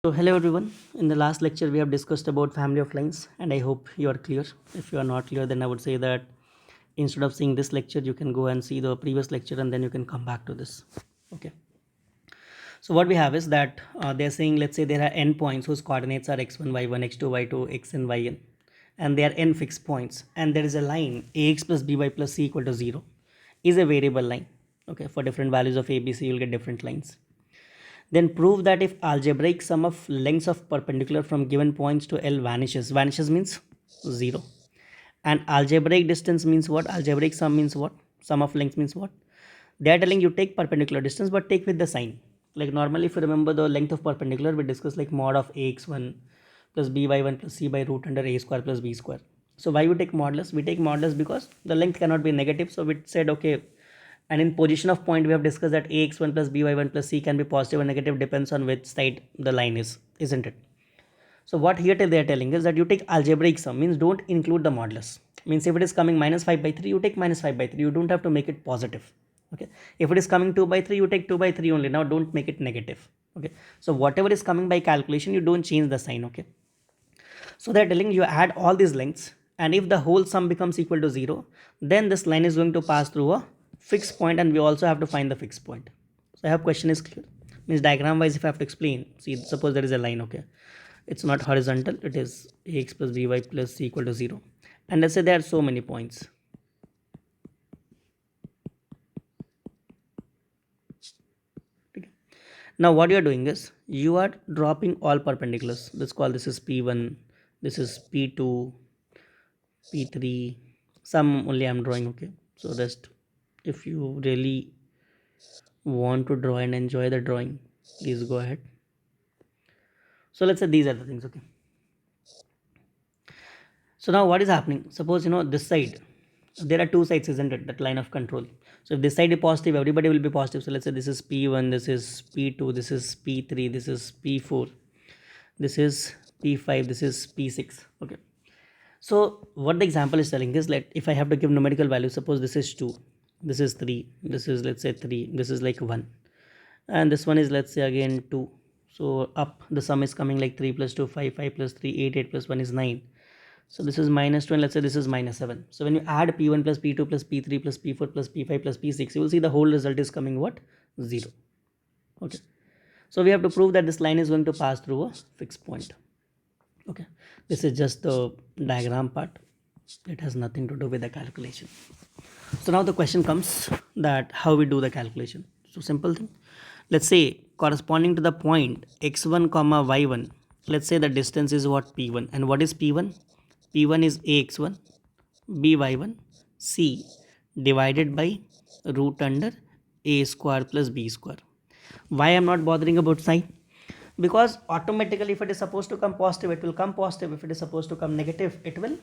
So hello everyone. In the last lecture we have discussed about family of lines and I hope you are clear. If you are not clear then I would say that instead of seeing this lecture you can go and see the previous lecture and then you can come back to this. Okay. So what we have is that they're saying, let's say there are n points whose coordinates are x1 y1 x2 y2 xn yn and they are n fixed points and there is a line ax plus by plus c equal to 0 is a variable line. Okay, for different values of a b c you'll get different lines. Then prove that if algebraic sum of lengths of perpendicular from given points to L vanishes means 0. And algebraic distance means what? Algebraic sum means what? Sum of lengths means what? They are telling you take perpendicular distance but take with the sign. Like normally if you remember the length of perpendicular we discuss like mod of ax1 plus by1 plus c by root under a square plus b square. So why we take modulus? We take modulus because the length cannot be negative. So we said okay, and in position of point we have discussed that ax1 plus by1 plus c can be positive or negative depends on which side the line is, isn't it? So what here they are telling is that you take algebraic sum means don't include the modulus. Means if it is coming minus 5 by 3 you take minus 5 by 3, you don't have to make it positive. Okay, if it is coming 2 by 3 you take 2 by 3 only, now don't make it negative. Okay, so whatever is coming by calculation you don't change the sign. Okay, so they are telling you add all these lengths and if the whole sum becomes equal to 0 then this line is going to pass through a fixed point and we also have to find the fixed point. So I hope question is clear. Means diagram wise if I have to explain, see suppose there is a line, okay, it's not horizontal, it is ax plus by plus c equal to 0 and let's say there are so many points. Okay. Now what you are doing is you are dropping all perpendiculars. Let's call this is p1, this is p2, p3, some only I'm drawing. Okay, so just if you really want to draw and enjoy the drawing please go ahead. So let's say these are the things. Okay, so now what is happening, suppose this side there are two sides, isn't it, that line of control. So if this side is positive everybody will be positive. So let's say this is p1, this is p2, this is p3, this is p4, this is p5, this is p6. Okay, so what the example is telling is, let if I have to give numerical value, suppose this is 2, this is 3, this is let's say 3, this is like 1 and this one is let's say again 2. So up the sum is coming like 3 plus 2 5, 5 plus 3 8, 8 plus 1 is 9. So this is minus 2 and let's say this is minus 7. So when you add p1 plus p2 plus p3 plus p4 plus p5 plus p6 you will see the whole result is coming what? 0. Okay, so we have to prove that this line is going to pass through a fixed point. Okay, this is just the diagram part, it has nothing to do with the calculation. So now the question comes that how we do the calculation. So simple thing, let's say corresponding to the point x1 comma y1, let's say the distance is what? p1. And what is p1? p1 is ax1 by1 c divided by root under a square plus b square. Why I'm not bothering about sign? Because automatically if it is supposed to come positive it will come positive, if it is supposed to come negative it will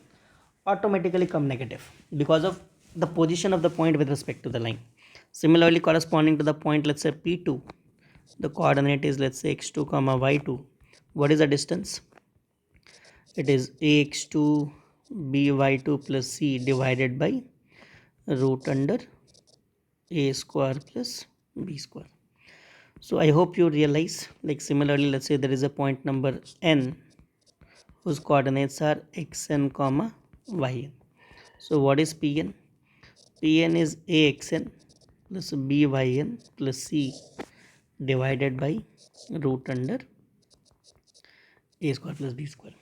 automatically come negative because of the position of the point with respect to the line. Similarly corresponding to the point let's say p2, the coordinate is let's say x2 comma y2, what is the distance? It is ax2 by2 plus c divided by root under a square plus b square. So I hope you realize, like similarly let's say there is a point number n whose coordinates are xn comma yn. So what is pn? Pn is axn plus byn plus c divided by root under a square plus b square.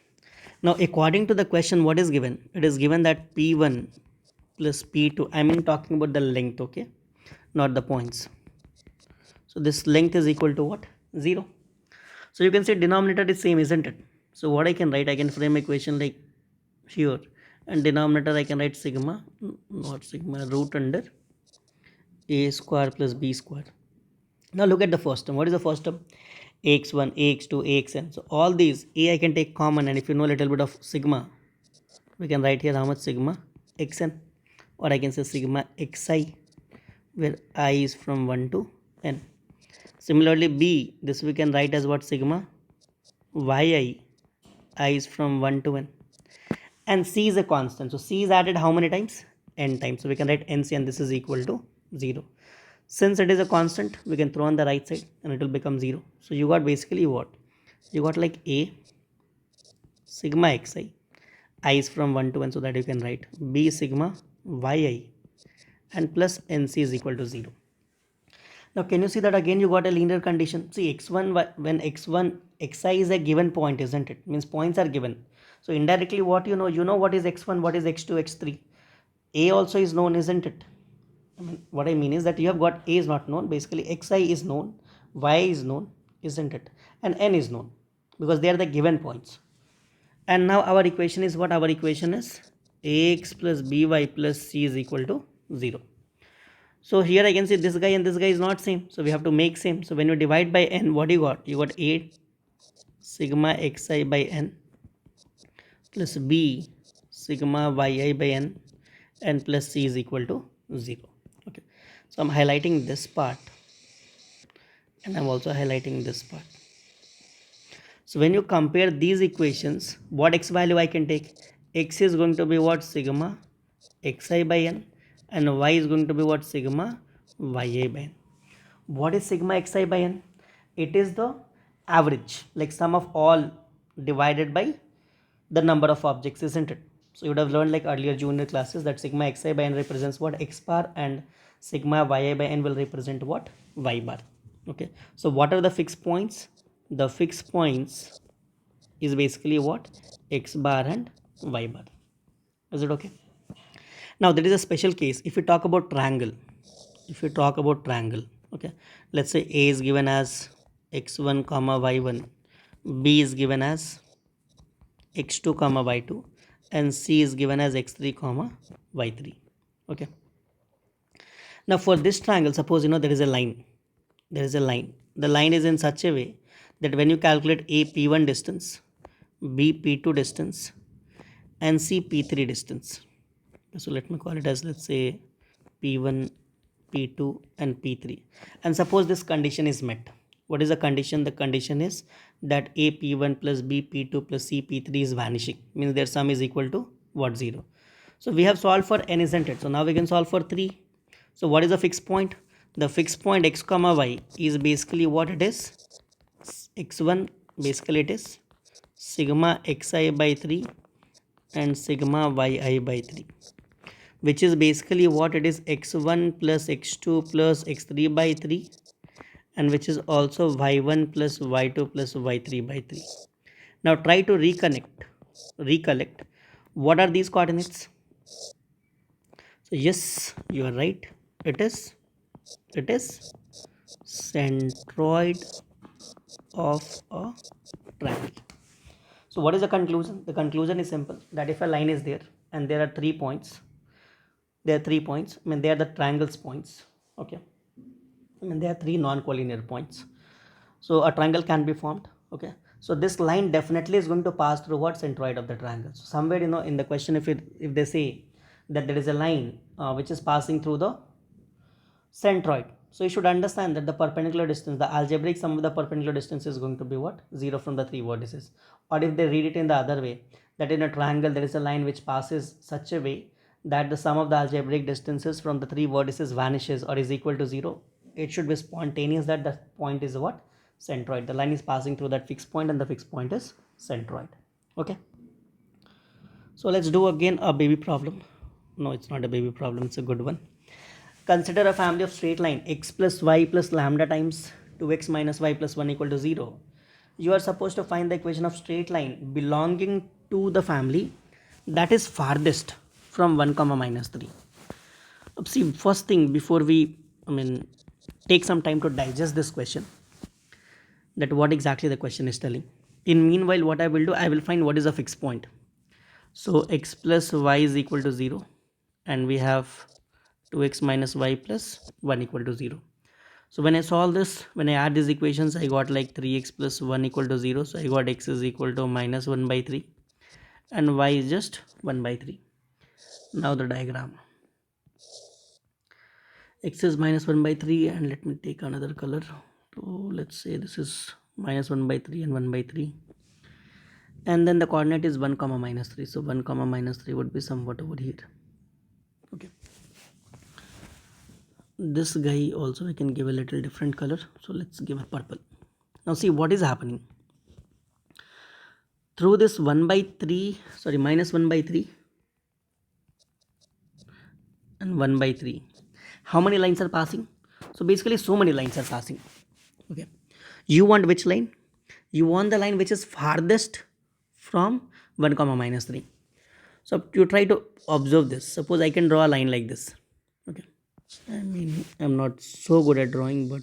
Now according to the question what is given? It is given that p1 plus p2, I mean talking about the length, okay, not the points. So this length is equal to what? 0. So you can say denominator is same, isn't it? So what I can write, I can frame equation like here and denominator I can write sigma, not sigma, root under a square plus b square. Now look at the first term. What is the first term? ax1, ax2, axn. So all these a I can take common and if you know a little bit of sigma we can write here how much? Sigma xn, or I can say sigma xi where I is from 1 to n. Similarly b, this we can write as what? Sigma yi, I is from 1 to n, and c is a constant. So c is added how many times? N times. So we can write nc and this is equal to 0. Since it is a constant we can throw on the right side and it will become 0. So you got basically what? You got like A sigma xi, I is from 1 to 1, so that you can write B sigma yi, and plus nc is equal to 0. Now can you see that again you got a linear condition? See, x1, when x1 xi is a given point, isn't it? Means points are given. So indirectly what you know what is x1, what is x2, x3. A also is known, isn't it? I mean, what I mean is that you have got A is not known, basically xi is known, y is known, isn't it? And n is known because they are the given points. And now our equation is what? Our equation is ax plus by plus c is equal to 0. So here I can see this guy and this guy is not same, so we have to make same. So when you divide by n, what you got? You got 8 sigma xi by n plus b sigma yi by n, and plus c is equal to 0. Okay, so I'm highlighting this part and I'm also highlighting this part. So when you compare these equations, what x value I can take? X is going to be what? Sigma xi by n, and y is going to be what? Sigma yi by n. What is sigma xi by n? It is the average, like sum of all divided by the number of objects, isn't it? So you would have learned like earlier junior classes that sigma xi by n represents what? X bar, and sigma yi by n will represent what? Y bar. Okay, so what are the fixed points? The fixed points is basically what? X bar and y bar. Is it okay? Now there is a special case. If we talk about triangle, okay, let's say A is given as x1 comma y1, B is given as x2 comma y2, and C is given as x3 comma y3. Okay, now for this triangle, suppose there is a line. The line is in such a way that when you calculate A p1 distance, B p2 distance, and C p3 distance, so let me call it as, let's say, p1, p2 and p3, and suppose this condition is met. What is the condition? The condition is that A p1 plus B p2 plus C p3 is vanishing, means their sum is equal to what? 0. So we have solved for n, isn't it? So now we can solve for 3. So what is the fixed point? The fixed point x comma y is basically what it is? x1, basically it is sigma xi by 3 and sigma yi by 3, which is basically what it is? x1 plus x2 plus x3 by 3, and which is also y1 plus y2 plus y3 by 3. Now try to recollect what are these coordinates. So yes, you are right, it is centroid of a triangle. So what is the conclusion? The conclusion is simple, that if a line is there and there are 3 points, I mean they are the triangle's points. Okay, I mean there are 3 non-collinear points, so a triangle can be formed. Okay, so this line definitely is going to pass through what? Centroid of the triangle. So somewhere in the question, if they say that there is a line which is passing through the centroid, so you should understand that the perpendicular distance, the algebraic sum of the perpendicular distance is going to be what? 0 from the 3 vertices. Or if they read it in the other way, that in a triangle there is a line which passes such a way that the sum of the algebraic distances from the 3 vertices vanishes or is equal to 0, it should be spontaneous that the point is what? Centroid. The line is passing through that fixed point and the fixed point is centroid. Okay, so let's do again a baby problem. No, it's not a baby problem, it's a good one. Consider a family of straight line x plus y plus lambda times 2x minus y plus 1 equal to 0. You are supposed to find the equation of straight line belonging to the family that is farthest from 1 comma minus 3. See, first thing, before we take some time to digest this question, that what exactly the question is telling. In meanwhile, what I will do, I will find what is a fixed point. So x plus y is equal to 0, and we have 2x minus y plus 1 equal to 0. So when I solve this, when I add these equations, I got like 3x plus 1 equal to 0. So I got x is equal to minus 1 by 3 and y is just 1 by 3. Now the diagram. X is minus 1 by 3, and let me take another color. So let's say this is minus 1 by 3 and 1 by 3. And then the coordinate is 1 comma minus 3. So 1 comma minus 3 would be somewhat over here. Okay. This guy also I can give a little different color. So let's give a purple. Now see what is happening. through this 1 by 3, sorry, minus 1 by 3 and 1 by 3. How many lines are passing? So basically so many lines are passing. Okay. You want which line? You want the line which is farthest from 1 comma minus 3. So you try to observe this. Suppose I can draw a line like this. Okay. I mean, I'm not so good at drawing, but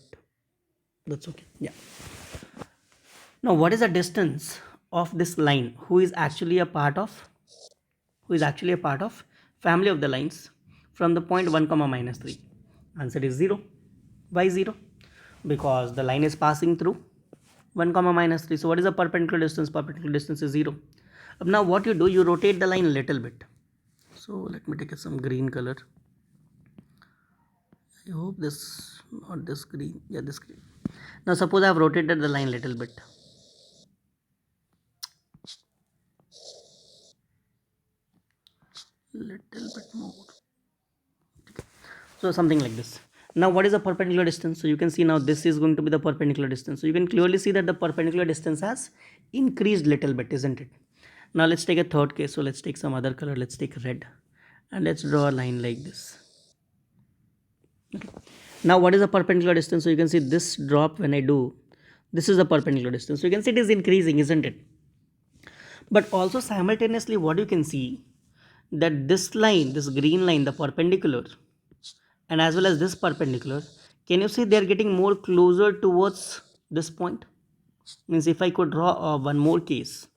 that's okay. Yeah. Now, what is the distance of this line who is actually a part of family of the lines from the point 1 comma minus 3? Answer is 0. Why 0? Because the line is passing through 1 comma minus 3. So what is the perpendicular distance? Perpendicular distance is 0. Now what you do, you rotate the line a little bit. So let me take some green color. I hope this, not this green, yeah, this green. Now suppose I have rotated the line a little bit. Little bit more. So something like this. Now what is the perpendicular distance? So you can see now this is going to be the perpendicular distance. So you can clearly see that the perpendicular distance has increased little bit, isn't it? Now let's take a third case. So let's take some other color. Let's take red and let's draw a line like this. Okay. Now what is the perpendicular distance? So you can see this drop when I do, this is the perpendicular distance. So you can see it is increasing, isn't it? But also simultaneously what you can see that this line, this green line, the perpendicular, and as well as this perpendicular, can you see they are getting more closer towards this point? Means if I could draw one more case,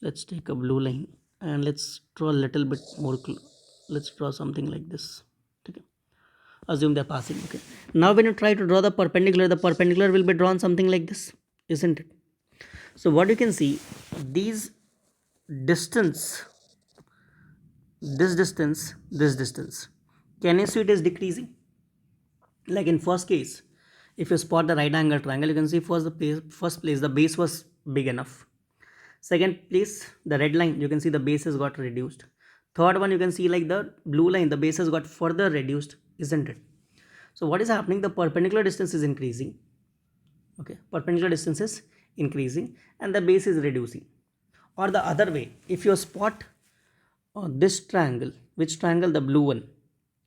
let's take a blue line and let's draw a little bit more, let's draw something like this. Okay. Assume they're passing. Okay. Now when you try to draw the perpendicular will be drawn something like this, isn't it? So what you can see, these distance, this distance, can you see it is decreasing? Like in first case, if you spot the right angle triangle, you can see first place the base was big enough. Second place, the red line, you can see the base has got reduced. Third one, you can see like the blue line, the base has got further reduced, isn't it? So what is happening? The perpendicular distance is increasing. Okay, perpendicular distance is increasing and the base is reducing. Or the other way, if you spot this triangle, which triangle? The blue one.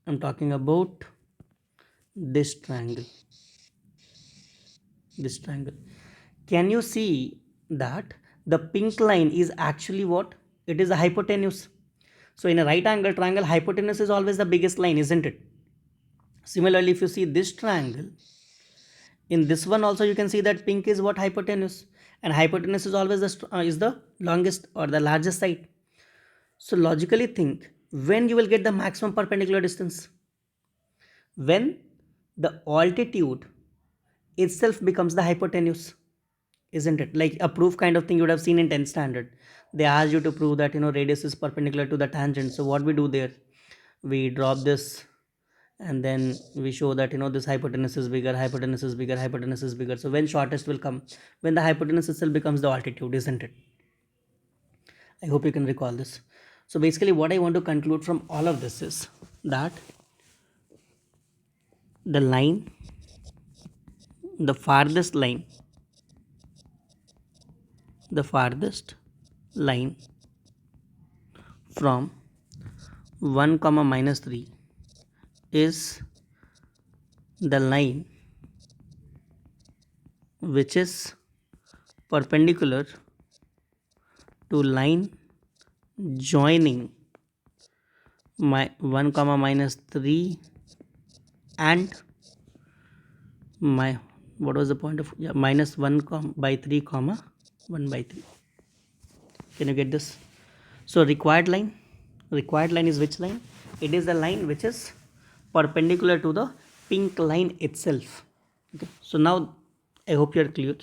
I'm talking about this triangle. This triangle. Can you see that the pink line is actually what? It is a hypotenuse. So in a right angle triangle, hypotenuse is always the biggest line, isn't it? Similarly, if you see this triangle, in this one also you can see that pink is what? Hypotenuse, and hypotenuse is always the longest or the largest side. So logically think, when you will get the maximum perpendicular distance? When the altitude itself becomes the hypotenuse, isn't it? Like a proof kind of thing you would have seen in 10th standard. They asked you to prove that radius is perpendicular to the tangent. So what we do there, we drop this and then we show that this hypotenuse is bigger, hypotenuse is bigger, hypotenuse is bigger. So when shortest will come? When the hypotenuse itself becomes the altitude, isn't it? I hope you can recall this. So basically what I want to conclude from all of this is that the line, the farthest line from 1 comma minus 3 is the line which is perpendicular to line joining my 1 comma minus 3 and my, what was the point of, minus 1 by 3 comma 1 by 3. Can you get this? So required line is which line? It is the line which is perpendicular to the pink line itself. Okay. So now I hope you are clear.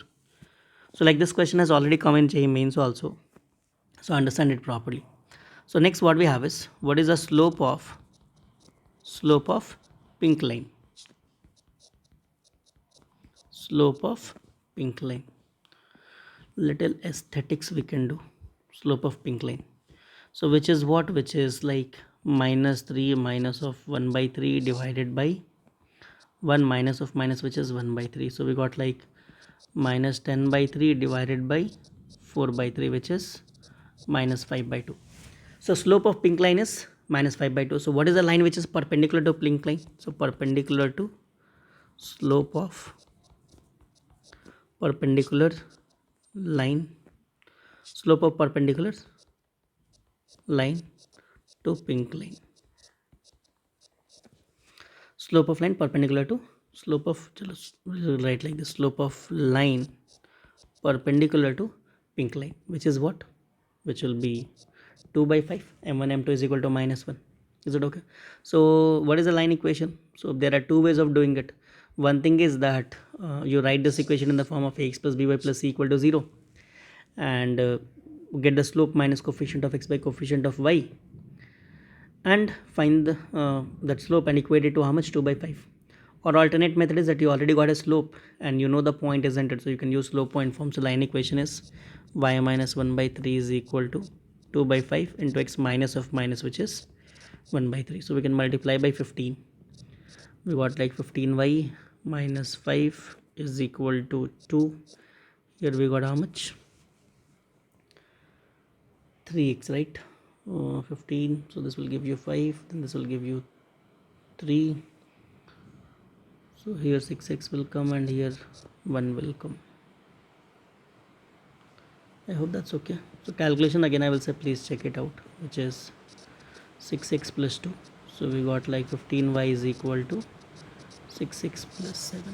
So like this question has already come in JEE mains also. So understand it properly. So next what we have is, what is the slope of pink line? Slope of pink line. Little aesthetics we can do. Slope of pink line. So which is what? Which is like minus 3 minus of 1 by 3 divided by 1 minus of minus, which is 1 by 3. So we got like minus 10 by 3 divided by 4 by 3, which is minus 5 by 2. So slope of pink line is minus 5 by 2. So what is the line which is perpendicular to pink line? So perpendicular to slope of perpendicular line, slope of perpendicular line to pink line, slope of line perpendicular to slope of, we'll write like this, slope of line perpendicular to pink line, which is what, which will be 2 by 5, m1 m2 is equal to minus 1. Is it okay? So what is the line equation? So there are two ways of doing it. One thing is that you write this equation in the form of ax plus by plus c equal to 0, and get the slope minus coefficient of x by coefficient of y, and find that slope and equate it to how much, 2 by 5. Or alternate method is that you already got a slope and you know the point, isn't it? So you can use slope point form. So line equation is y minus 1 by 3 is equal to 2 by 5 into x minus of minus, which is 1 by 3. So we can multiply by 15. We got like 15y minus 5 is equal to 2. Here we got how much, 3x, right? 15. So this will give you 5, then this will give you 3. So here 6x will come and here 1 will come. I hope that's okay. So calculation again I will say please check it out, which is 6x plus 2. So we got like 15y is equal to 6x plus 7.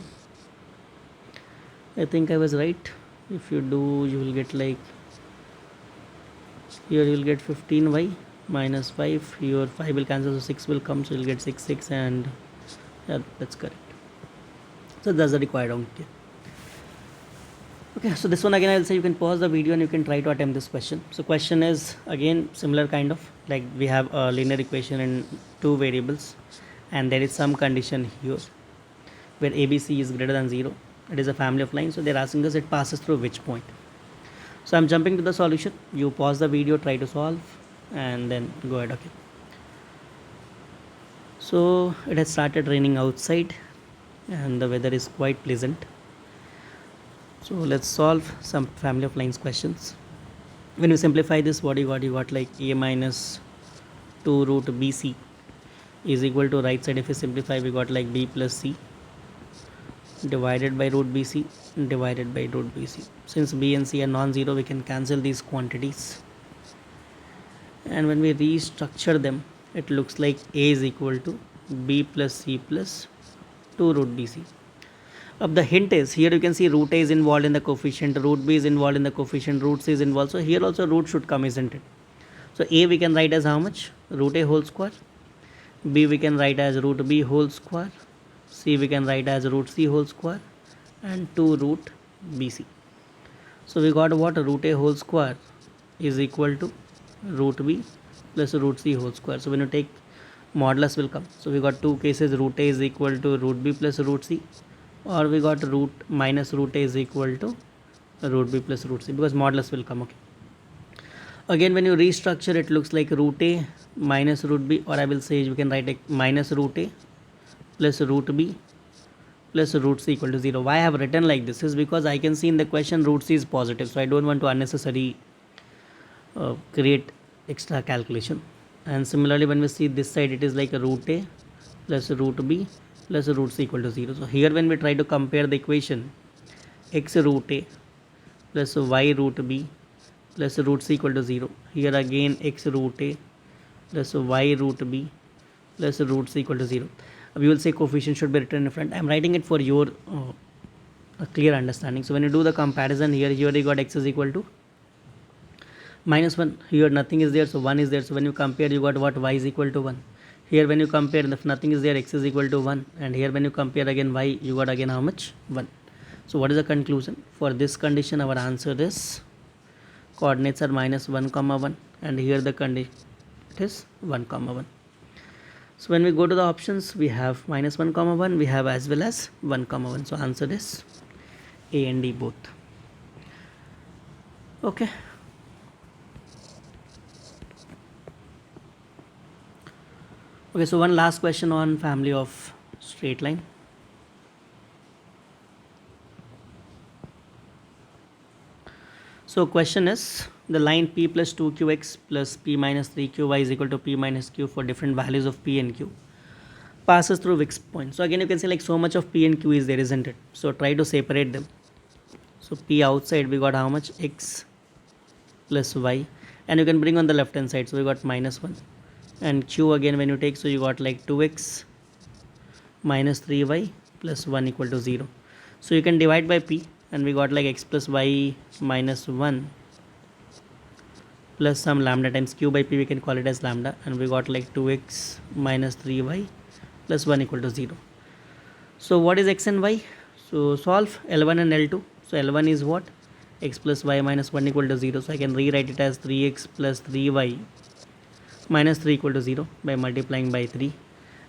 I think I was right. If you do, you will get like, here you will get 15y minus 5, here 5 will cancel, so 6 will come, so you will get 6 and yeah, that's correct. So that's the required answer. Okay, so this one again I will say you can pause the video and you can try to attempt this question. So question is again similar kind of, like we have a linear equation in two variables and there is some condition here where ABC is greater than 0. It is a family of lines, so they are asking us it passes through which point. So I'm jumping to the solution. You pause the video, try to solve and then go ahead. Okay, so it has started raining outside and the weather is quite pleasant. So let's solve some family of lines questions. When you simplify this, what you got like a minus 2 root bc is equal to, right side if you simplify, we got like b plus c divided by root bc divided by root bc. Since b and c are non-zero, we can cancel these quantities, and when we restructure them, it looks like a is equal to b plus c plus 2 root bc. अब the hint is, here you can see root a is involved in the coefficient, root b is involved in the coefficient, root c is involved, so here also root should come, isn't it? So a we can write as how much, root a whole square, b we can write as root b whole square, c we can write as root c whole square, and 2 root bc. So we got what, root a whole square is equal to root b plus root c whole square. So when you take modulus will come, so we got two cases, root a is equal to root b plus root c, or we got root minus root a is equal to root b plus root c, because modulus will come. Okay, again when you restructure, it looks like root a minus root b, or I will say you can write like minus root a plus root b plus root c equal to 0. Why I have written like this is because I can see in the question root c is positive, so I don't want to unnecessarily create extra calculation. And similarly when we see this side, it is like a root a plus root b plus root c equal to 0. So here when we try to compare the equation, x root a plus y root b plus root c equal to 0, here again x root a plus y root b plus root c equal to 0. We will say coefficient should be written in front. I am writing it for your clear understanding. So when you do the comparison, here you got x is equal to minus 1, here nothing is there, so 1 is there. So when you compare, you got what, y is equal to 1. Here when you compare, if nothing is there, x is equal to 1, and here when you compare again y, you got again how much, 1. So what is the conclusion? For this condition, our answer is coordinates are minus 1 comma 1, and here the condition is 1 comma 1. So when we go to the options, we have minus 1 comma 1, we have as well as 1 comma 1. So answer is A and D both. Okay. Okay, so one last question on family of straight line. So question is, the line p plus 2qx plus p minus 3qy is equal to p minus q for different values of p and q passes through which point. So again you can say like so much of p and q is there, isn't it? So try to separate them. So p outside we got how much, x plus y, and you can bring on the left hand side, so we got minus 1, and q again when you take, so you got like 2x minus 3y plus 1 equal to 0. So you can divide by p, and we got like x plus y minus 1 plus some lambda times q by p, we can call it as lambda, and we got like 2x minus 3y plus 1 equal to 0. So what is x and y? So solve L1 and L2. So L1 is what? X plus y minus 1 equal to 0. So I can rewrite it as 3x plus 3y minus 3 equal to 0 by multiplying by 3.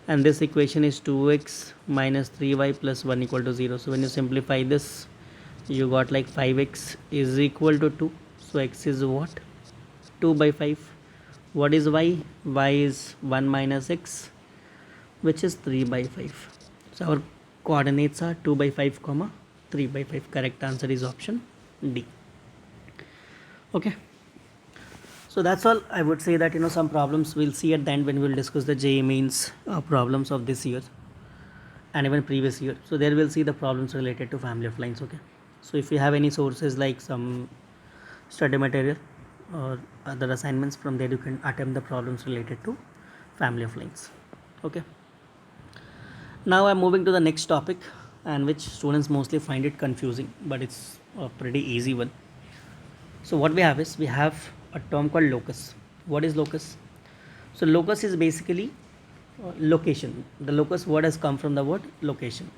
And this equation is 2x minus 3y plus 1 equal to 0. So when you simplify this, you got like 5x is equal to 2. So x is what? 2 by 5. What is y? Y is 1 minus x, which is 3 by 5. So our coordinates are 2 by 5 comma 3 by 5. Correct answer is option D. Okay, so that's all. I would say that some problems we'll see at the end when we'll discuss the JEE Mains problems of this year and even previous year. So there we'll see the problems related to family of lines. Okay, so if you have any sources like some study material or other assignments, from there you can attempt the problems related to family of lines. Okay, now I'm moving to the next topic, and which students mostly find it confusing, but it's a pretty easy one. So what we have is, we have a term called locus. What is locus? So locus is basically location. The locus word has come from the word location.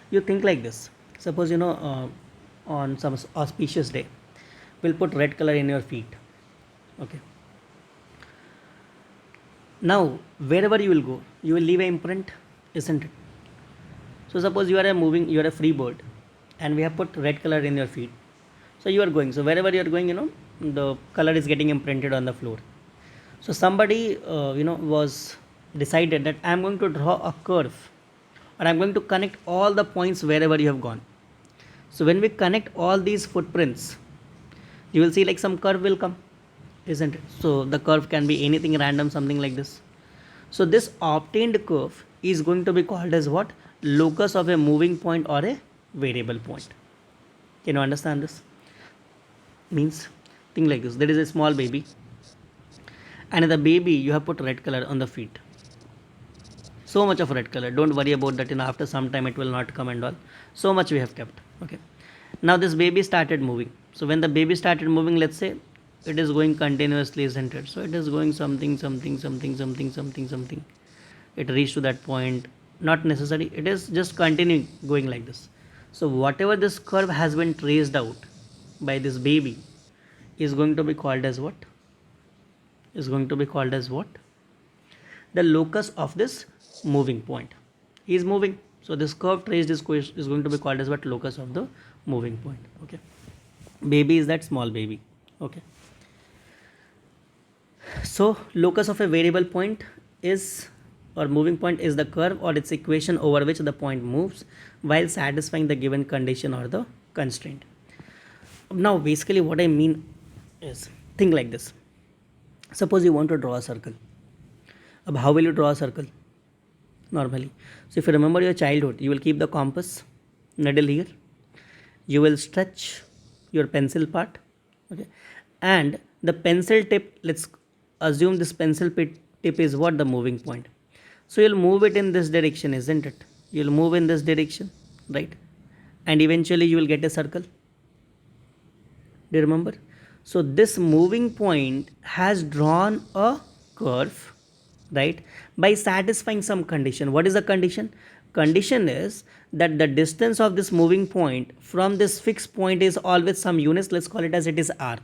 You think like this. Suppose on some auspicious day, we'll put red color in your feet. Okay. Now wherever you will go, you will leave an imprint, isn't it? So suppose you are a free bird, and we have put red color in your feet. So you are going. So wherever you are going, the color is getting imprinted on the floor. So somebody, was decided that I am going to draw a curve, or I am going to connect all the points wherever you have gone. So when we connect all these footprints, you will see like some curve will come, isn't it? So the curve can be anything random, something like this. So this obtained curve is going to be called as what? Locus of a moving point or a variable point. Can you understand this? Means, think like this. There is a small baby, and in the baby you have put red color on the feet. So much of red color. Don't worry about that. After some time it will not come and all. So much we have kept. Okay. Now this baby started moving. So when the baby started moving, let's say it is going continuously, isn't it? So it is going something, something, something, something, something, something. It reached to that point. Not necessary. It is just continuing going like this. So whatever this curve has been traced out by this baby is going to be called as what? Is going to be called as what? The locus of this moving point. He is moving. So this curve traced is going to be called as what? Locus of the moving point. Okay. Baby is that small baby. Okay. So locus of a variable point is, or moving point is, the curve or its equation over which the point moves while satisfying the given condition or the constraint. Now basically what I mean is, think like this. Suppose you want to draw a circle. How will you draw a circle? Normally. So if you remember your childhood, you will keep the compass needle here. You will stretch your pencil part. Okay. And the pencil tip, let's assume this pencil tip is what? The moving point. So you'll move it in this direction, isn't it? You'll move in this direction, right? And eventually you will get a circle. Do you remember? So this moving point has drawn a curve, right, by satisfying some condition. What is the condition? Condition is that the distance of this moving point from this fixed point is always some units. Let's call it as it is r.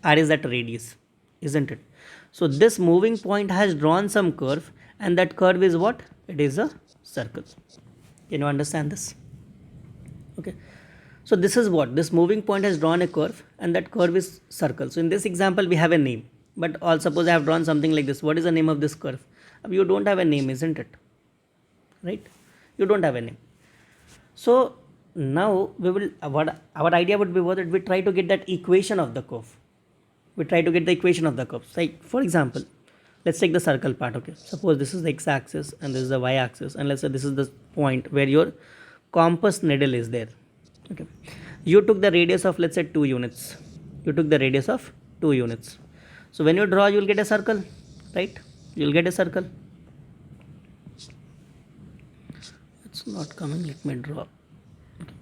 R is that radius, isn't it? So this moving point has drawn some curve, and that curve is what? It is a circle. Can you understand this? Okay. So this is what? This moving point has drawn a curve, and that curve is circle. So in this example we have a name, but all suppose I have drawn something like this. What is the name of this curve? You don't have a name, isn't it? Right? You don't have a name. So now we will, what our idea would be that we try to get that equation of the curve. We try to get the equation of the curve. Like for example, let's take the circle part. Okay, suppose this is the x-axis and this is the y-axis, and let's say this is the point where your compass needle is there. Okay, you took the radius of, let's say, 2 units. You took the radius of 2 units. So when you draw, you will get a circle, right? You will get a circle. It's not coming. Let me draw. Okay.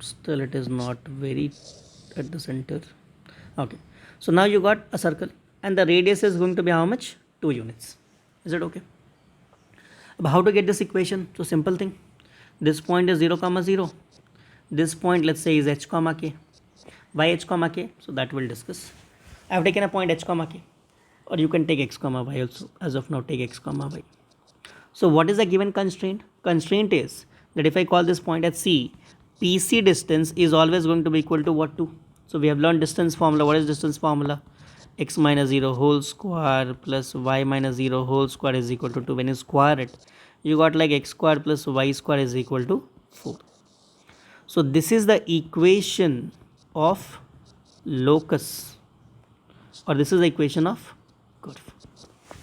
Still it is not very at the center. Okay, so now you got a circle and the radius is going to be how much? 2 units. Is it okay? But how to get this equation? So simple thing. This point is 0 comma 0. This point, let's say, is h comma k. Why h comma k? So that we'll discuss. I have taken a point h comma k, or you can take x comma y also. As of now, take x comma y. So what is the given constraint? Constraint is that if I call this point as C, PC distance is always going to be equal to what? 2. So we have learned distance formula. What is distance formula? X minus 0 whole square plus y minus 0 whole square is equal to 2. When you square it, you got like x square plus y square is equal to 4. So this is the equation of locus, or this is the equation of curve.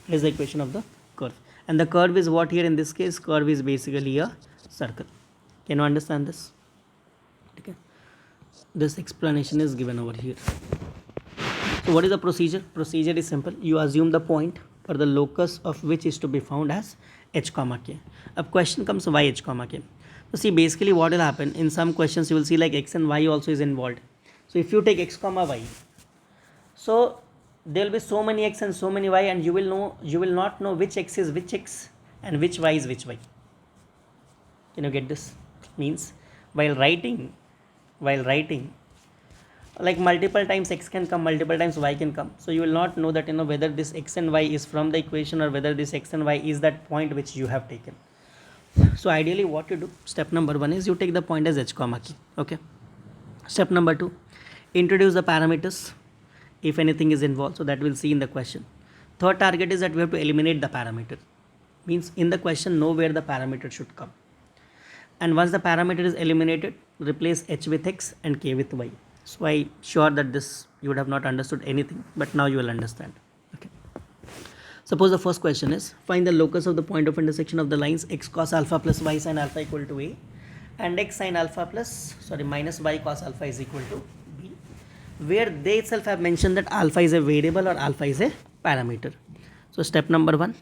This is the equation of the curve. And the curve is what here in this case? Curve is basically a circle. Can you understand this? Okay. This explanation is given over here. So what is the procedure? Procedure is simple. You assume the point or the locus of which is to be found as h comma k. A question comes, why h comma k? So see, basically what will happen in some questions, you will see like x and y also is involved. So if you take x comma y, so there will be so many x and so many y, and you will not know which x is which x and which y is which y. Can you get this? Means while writing, like multiple times x can come, multiple times y can come. So you will not know that whether this x and y is from the equation or whether this x and y is that point which you have taken. So ideally what you do, step number 1 is you take the point as h comma k. Okay. Step number 2, introduce the parameters if anything is involved. So that we'll see in the question. Third target is that we have to eliminate the parameter. Means in the question know where the parameter should come. And once the parameter is eliminated, replace h with x and k with y. So I'm sure that this you would have not understood anything, but now you will understand. Okay. Suppose the first question is find the locus of the point of intersection of the lines x cos alpha plus y sin alpha equal to a and x sin alpha minus y cos alpha is equal to b, where they itself have mentioned that alpha is a variable or alpha is a parameter. So step number 1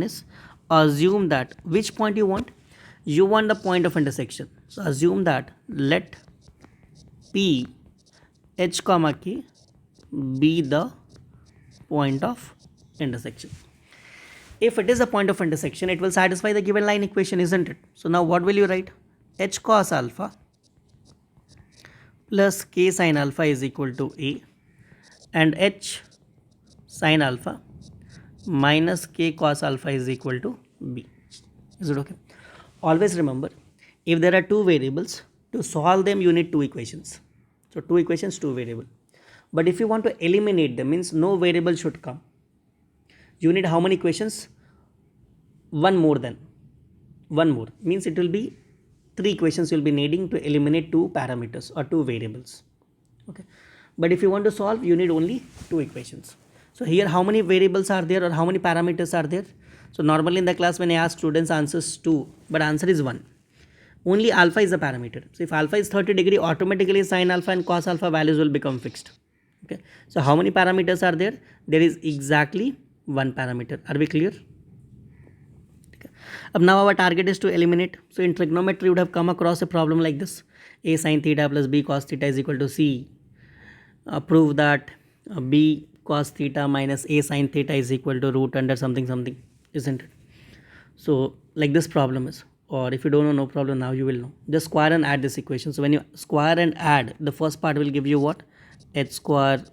is assume that which point you want. You want the point of intersection. So assume that let P h comma k be the point of intersection. If it is a point of intersection, it will satisfy the given line equation, isn't it? So now what will you write? H cos alpha plus k sin alpha is equal to a, and h sin alpha minus k cos alpha is equal to b. Is it okay? Always remember, if there are two variables, to solve them you need two equations. So two equations, two variable. But if you want to eliminate them, means no variable should come, you need how many equations? One more, means it will be 3 equations you'll be needing to eliminate 2 parameters or 2 variables. Okay. But if you want to solve, you need only 2 equations. So here how many variables are there or how many parameters are there? So normally in the class when I ask students, answers 2, but answer is 1. Only alpha is a parameter. So if alpha is 30 degree, automatically sin alpha and cos alpha values will become fixed. Okay. So how many parameters are there? There is exactly 1 parameter. Are we clear? Okay. Now our target is to eliminate. So in trigonometry you would have come across a problem like this. A sin theta plus b cos theta is equal to c. Prove that b cos theta minus a sin theta is equal to root under something, isn't it? So like this problem is, or if you don't know, no problem, now you will know. Just square and add this equation. So when you square and add, the first part will give you what? H square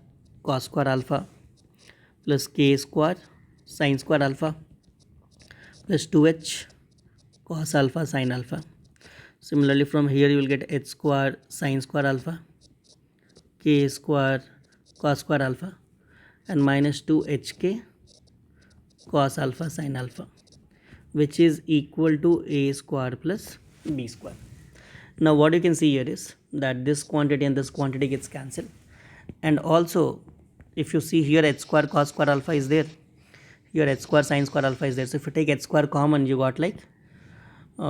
cos square alpha plus k square sin square alpha plus 2h cos alpha sin alpha. Similarly from here you will get h square sin square alpha, k square cos square alpha and minus 2hk cos alpha sin alpha, which is equal to a square plus b square. Now what you can see here is that this quantity and this quantity gets cancelled, and also if you see here h square cos square alpha is there, here h square sin square alpha is there. So if you take h square common, you got like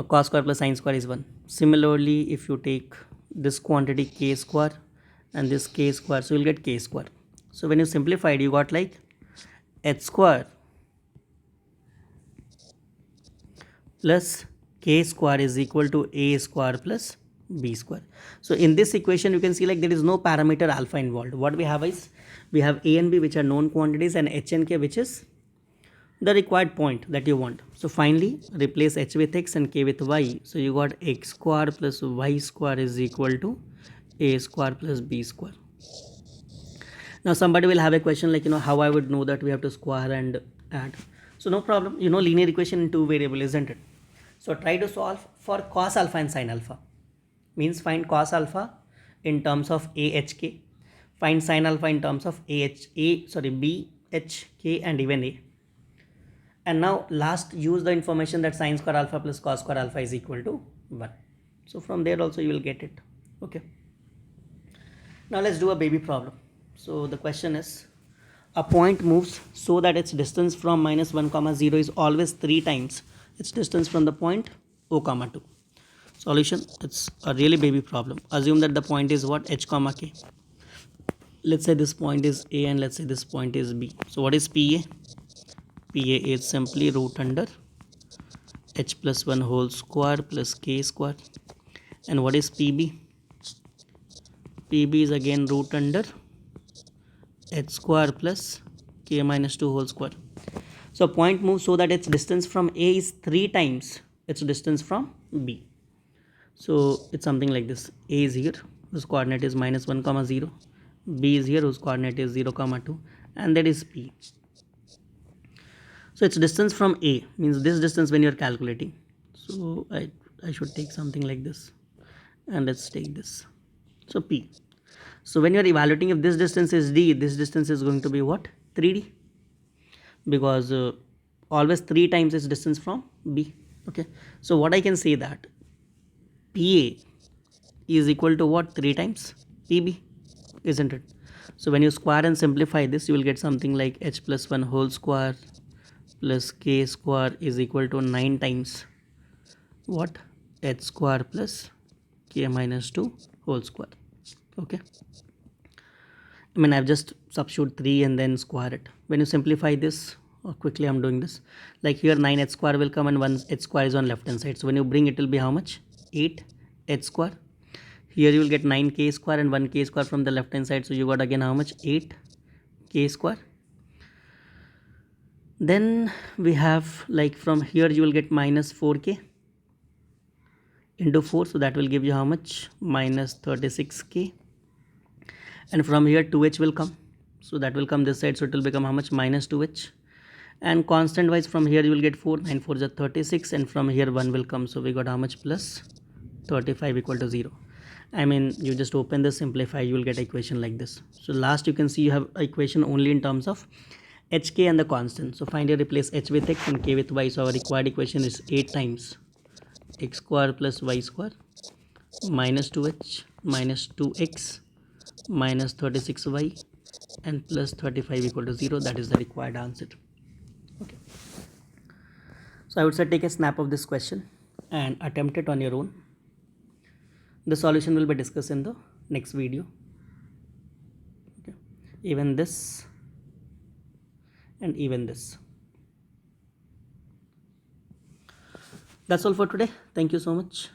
cos square plus sin square is 1. Similarly, if you take this quantity k square and this k square, so you'll get k square. So when you simplify it, you got like h square plus k square is equal to a square plus b square. So in this equation you can see like there is no parameter alpha involved. What we have is we have a and b which are known quantities, and h and k which is the required point that you want. So finally replace h with x and k with y. So you got x square plus y square is equal to a square plus b square. Now somebody will have a question like, how I would know that we have to square and add. So no problem, linear equation in two variable, isn't it? So try to solve for cos alpha and sin alpha. Means find cos alpha in terms of ahk, find sin alpha in terms of b, h, k and even a. And now last, use the information that sin square alpha plus cos square alpha is equal to 1. So from there also you will get it. Okay. Now let's do a baby problem. So the question is, a point moves so that its distance from -1, 0 is always 3 times its distance from the point O, 2. Solution, it's a really baby problem. Assume that the point is what? H, k. Let's say this point is A and let's say this point is B. So what is PA? PA is simply root under h plus 1 whole square plus k square. And what is PB? PB is again root under h square plus k minus 2 whole square. So point moves so that its distance from A is 3 times its distance from B. So it's something like this. A is here, whose coordinate is -1, 0. B is here, whose coordinate is 0, 2. And that is P. So its distance from A means this distance when you are calculating. So I should take something like this. And let's take this. So P. So when you are evaluating if this distance is D, this distance is going to be what? 3D. Because always 3 times its distance from B. Okay. So what I can say that PA is equal to what? 3 times PB, isn't it? So when you square and simplify this, you will get something like h plus 1 whole square plus k square is equal to 9 times what? H square plus k minus 2 whole square. Okay. I mean, I've just substitute 3 and then square it. When you simplify this, quickly I'm doing this. Like here 9h square will come and 1h square is on left hand side. So when you bring it will be how much? 8h square. Here you will get 9k square and 1k square from the left hand side. So you got again how much? 8k square. Then we have like from here you will get minus 4k into 4. So that will give you how much? Minus 36k. And from here 2h will come. So that will come this side. So it will become how much? Minus 2h. And constant wise from here you will get 4. 9 4 is 36. And from here 1 will come. So we got how much? Plus 35 equal to 0. I mean, you just open this, simplify, you will get equation like this. So last you can see you have equation only in terms of hk and the constant. So finally replace h with x and k with y. So our required equation is 8 times x square plus y square minus 2h minus 2x minus 36y and plus 35 equal to 0. That is the required answer. Okay. So I would say take a snap of this question and attempt it on your own. The solution will be discussed in the next video. Okay. Even this and even this. That's all for today. Thank you so much.